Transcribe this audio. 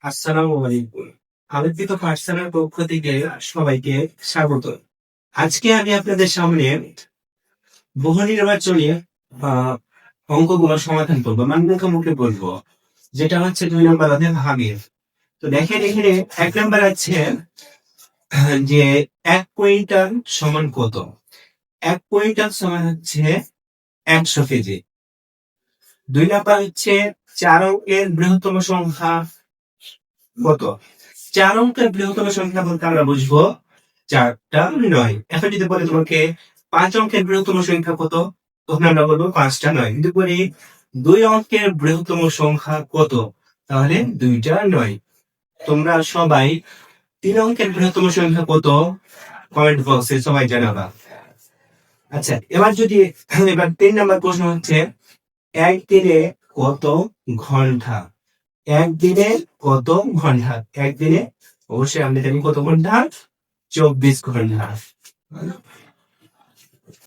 আসসালামু আলাইকুম। আলোকিত পাঠশালার পক্ষ থেকে সবাইকে স্বাগত। আজকে আমি আপনাদের সামনে বহু নির্বাচনী আহ, অঙ্কগুলো সমাধান করবো, মানে মুখে বলবো, যেটা হচ্ছে 2 নম্বর অধ্যায় ভাগের। তো দেখেন এখানে 1 নম্বর আছে যে 1 কুইন্টাল সমান কত। 1 কুইন্টাল সমান হচ্ছে 100 কেজি। 2 নম্বর হচ্ছে 4 অঙ্কের বৃহত্তম সংখ্যা কত। 4 অঙ্কের বৃহত্তম সংখ্যা বলতে আমরা বুঝবো 4টা 9। এখন যদি বলে তোমাকে 5 অঙ্কের বৃহত্তম সংখ্যা কত, তখন আমরা বলবো 5টা 9। যদি বলি 2 অঙ্কের বৃহত্তম সংখ্যা কত, তাহলে 2টা 9। তোমরা সবাই 3 অঙ্কের বৃহত্তম সংখ্যা কত কমেন্ট বক্সে সবাই জানাবা। আচ্ছা, এবার 3 নম্বর প্রশ্ন হচ্ছে একদিনে কত ঘন্টা। একদিনে কত ঘন্টা। একদিনে অবশ্যই আমরা জানি কত ঘন্টা, 24 ঘন্টা।